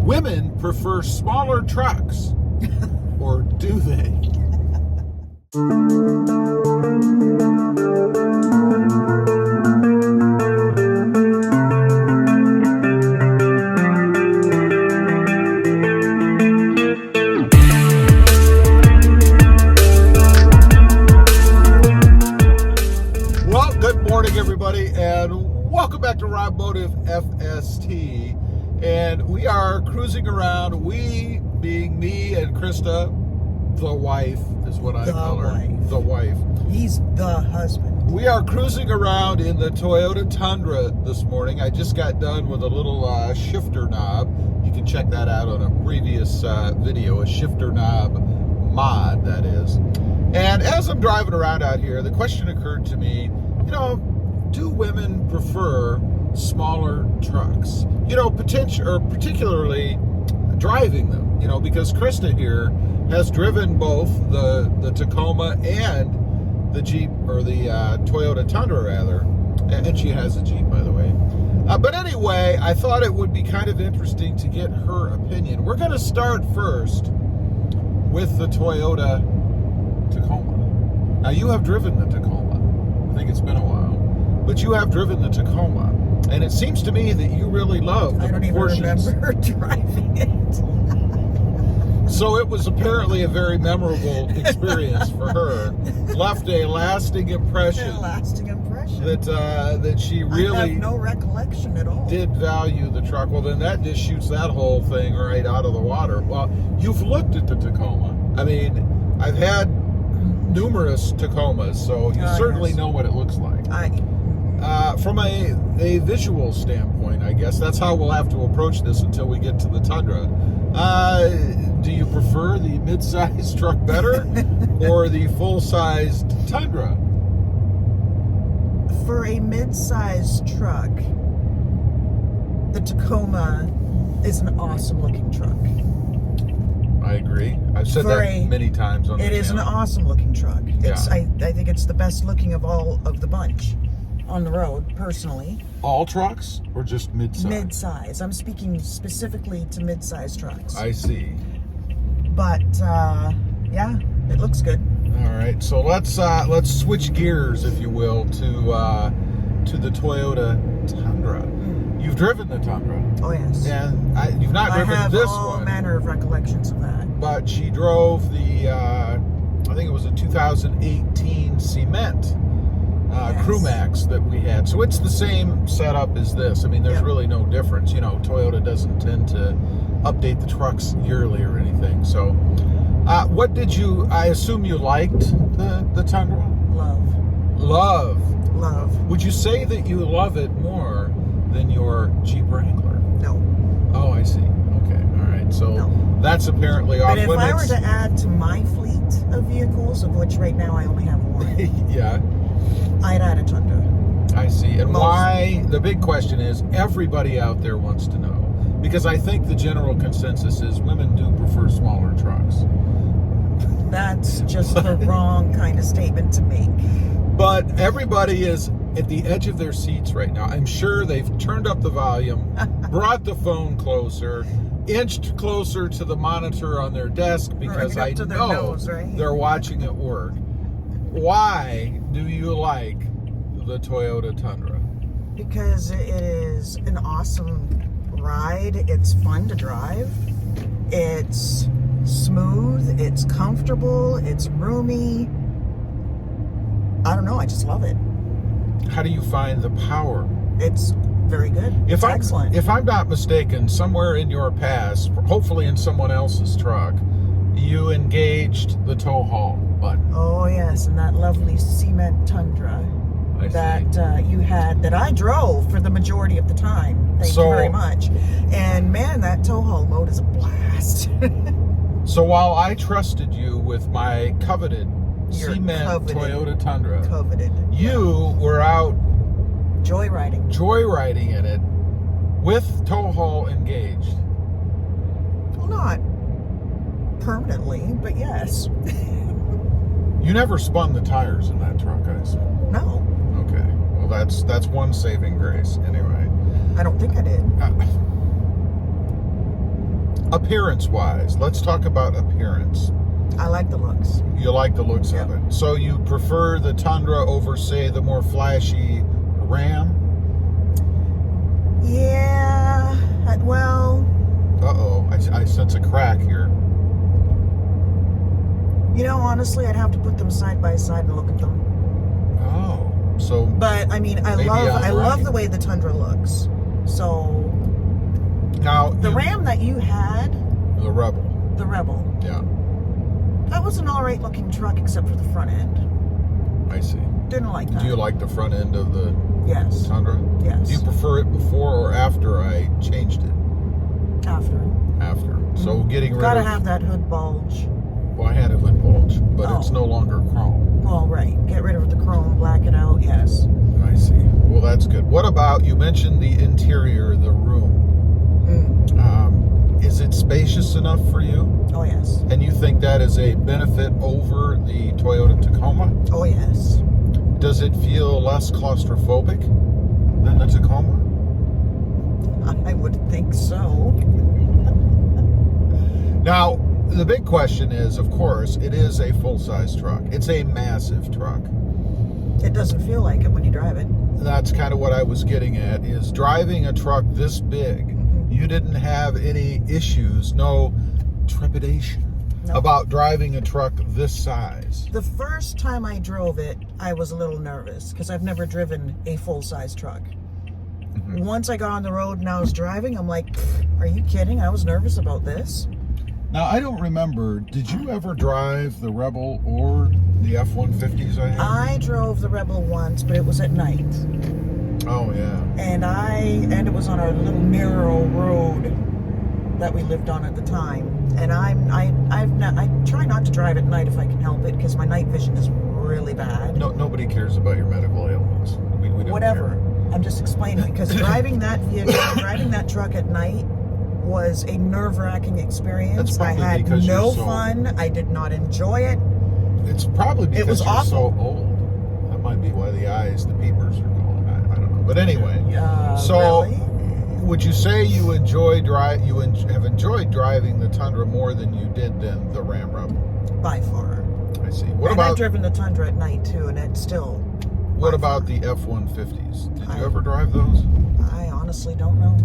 women prefer smaller trucks, or do they? Well, good morning, everybody, and welcome back to Automotive FST. And we are cruising around, we being me and Christa, the wife is what I call her. The wife. He's the husband. We are cruising around in the Toyota Tundra this morning. I just got done with a little shifter knob. You can check that out on a previous video, a shifter knob mod, that is. And as I'm driving around out here, the question occurred to me, you know, do women prefer smaller trucks? You know, particularly driving them, you know, because Christa here has driven both the Tacoma and the Jeep, or the Toyota Tundra rather, and she has a Jeep, by the way. But anyway, I thought it would be kind of interesting to get her opinion. We're going to start first with the Toyota Tacoma. Now, you have driven the Tacoma. I think it's been a while, but you have driven the Tacoma, and it seems to me that you really love the proportions. I don't even remember driving it. So it was apparently a very memorable experience for her. Left a lasting impression. That she really I have no recollection at all. Did value the truck. Well, then that just shoots that whole thing right out of the water. Well, you've looked at the Tacoma. I mean, I've had numerous Tacomas, so you certainly know what it looks like. From a visual standpoint, I guess that's how we'll have to approach this until we get to the Tundra. Do you prefer the mid-sized truck better or the full-sized Tundra? For a mid-sized truck, the Tacoma is an awesome-looking truck. I agree. I've said that many times on the channel. It is an awesome-looking truck. It's I think it's the best-looking of all of the bunch on the road, personally. All trucks or just mid-size? Mid-size. I'm speaking specifically to mid-size trucks. I see. But yeah, it looks good. All right, so let's switch gears, if you will, to the Toyota Tundra. You've driven the Tundra. Oh yes. And you've not driven this one. I have all manner of recollections of that. But she drove the I think it was a 2018 Cement. CrewMax that we had. So it's the same setup as this. I mean, there's really no difference. You know, Toyota doesn't tend to update the trucks yearly or anything. So what did you, I assume you liked the Tundra? Love. Would you say that you love it more than your Jeep Wrangler? No. Oh, I see. Okay. All right. So that's apparently off limits. But if I were to add to my fleet of vehicles, of which right now I only have one. Yeah. I'd add a Tundra. I see. And why? The big question is, everybody out there wants to know. Because I think the general consensus is women do prefer smaller trucks. That's just the wrong kind of statement to make. But everybody is at the edge of their seats right now. I'm sure they've turned up the volume, brought the phone closer, inched closer to the monitor on their desk, because I know they're watching at work. Why do you like the Toyota Tundra? Because it is an awesome ride. It's fun to drive. It's smooth. It's comfortable. It's roomy. I don't know. I just love it. How do you find the power? It's very good. It's excellent. If I'm not mistaken, somewhere in your past, hopefully in someone else's truck, you engaged the tow haul button. Oh yes, and that lovely Cement Tundra that you had, that I drove for the majority of the time. Thank you very much. And man, that tow haul mode is a blast. So while I trusted you with my coveted Cement Toyota Tundra, you were out joyriding in it with tow haul engaged. Well, not permanently, but yes. You never spun the tires in that truck, I assume? No. Okay. Well, that's one saving grace, anyway. I don't think I did. Appearance-wise, let's talk about appearance. I like the looks. You like the looks of it. So you prefer the Tundra over, say, the more flashy Ram? Yeah, well... Uh-oh, I sense a crack here. You know, honestly, I'd have to put them side by side and look at them. Oh, so... But, I mean, I love the way the Tundra looks. So... Now... The Ram that you had... The Rebel. The Rebel. Yeah. That was an alright looking truck except for the front end. I see. Didn't like that. Do you like the front end of the Yes. Tundra? Yes. Do you prefer it before or after I changed it? After. After. So getting rid Gotta of... have that hood bulge. Well, I had a hood bulge, but it's no longer chrome. Well, right. Get rid of the chrome, black it out, yes. I see. Well, that's good. What about, you mentioned the interior, the room. Is it spacious enough for you? Oh, yes. And you think that is a benefit over the Toyota Tacoma? Oh, yes. Does it feel less claustrophobic than the Tacoma? I would think so. Now, the big question is, of course, it is a full-size truck. It's a massive truck. It doesn't feel like it when you drive it. That's kind of what I was getting at, is driving a truck this big, you didn't have any issues, no trepidation about driving a truck this size. The first time I drove it, I was a little nervous because I've never driven a full-size truck. Once I got on the road and I was driving, I'm like, are you kidding? I was nervous about this. Now, I don't remember, did you ever drive the Rebel or the F-150s I had? I drove the Rebel once, but it was at night. Oh, yeah. And it was on a little narrow road that we lived on at the time. And I try not to drive at night if I can help it because my night vision is really bad. No, nobody cares about your medical ailments. We don't Whatever. care. I'm just explaining because driving that vehicle, driving that truck at night was a nerve-wracking experience. I had no fun. I did not enjoy it. It's probably because you're awful. so old. That might be why the peepers are going. I don't know. But anyway, so really? Would you say you have enjoyed driving the Tundra more than you did than the Ram Rebel? By far. I see. I've driven the Tundra at night too, and it's still. What about the F-150s? Did you ever drive those? I honestly don't know.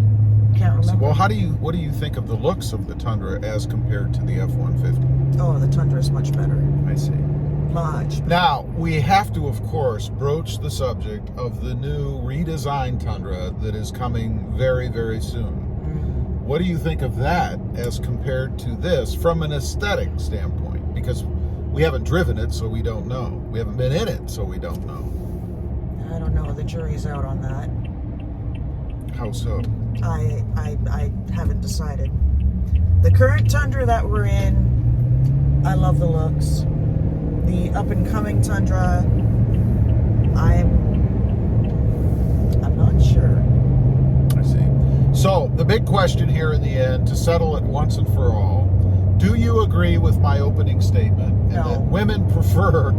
Can't remember. Well, what do you think of the looks of the Tundra as compared to the F-150? Oh, the Tundra is much better. I see. Much better. Now, we have to, of course, broach the subject of the new redesigned Tundra that is coming very, very soon. What do you think of that as compared to this from an aesthetic standpoint? Because we haven't driven it, so we don't know. We haven't been in it, so we don't know. I don't know. The jury's out on that. How so? I haven't decided. The current Tundra that we're in, I love the looks. The up-and-coming Tundra, I'm not sure. I see. So, the big question here in the end, to settle it once and for all, do you agree with my opening statement? No. And that women prefer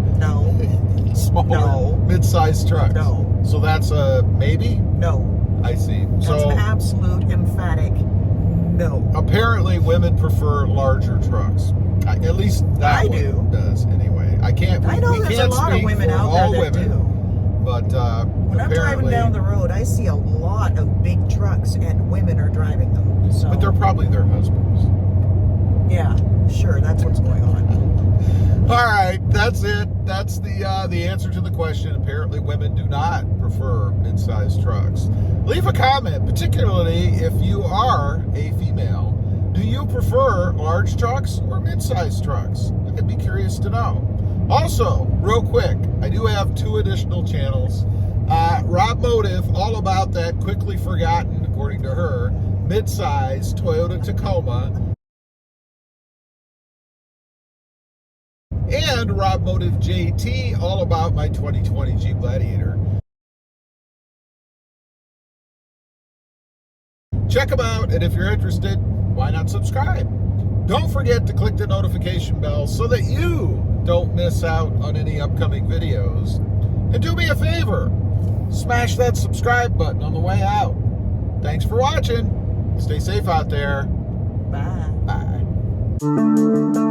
smaller, mid-sized trucks? No. So that's a maybe? No. I see. That's an absolute emphatic no. Apparently, women prefer larger trucks. At least that one does, anyway. I know there's a lot of women out there that do. But when I'm driving down the road, I see a lot of big trucks, and women are driving them. So. But they're probably their husbands. Yeah, sure. That's what's going on. All right, that's it. That's the answer to the question. Apparently, women do not prefer mid-sized trucks. Leave a comment, particularly if you are a female. Do you prefer large trucks or mid-sized trucks? I'd be curious to know. Also, real quick, I do have 2 additional channels. Rob Motive, all about that quickly forgotten, according to her, mid-size Toyota Tacoma. And Rob Motive JT, all about my 2020 Jeep Gladiator. Check them out, and if you're interested, why not subscribe? Don't forget to click the notification bell so that you don't miss out on any upcoming videos. And do me a favor, smash that subscribe button on the way out. Thanks for watching. Stay safe out there. Bye. you.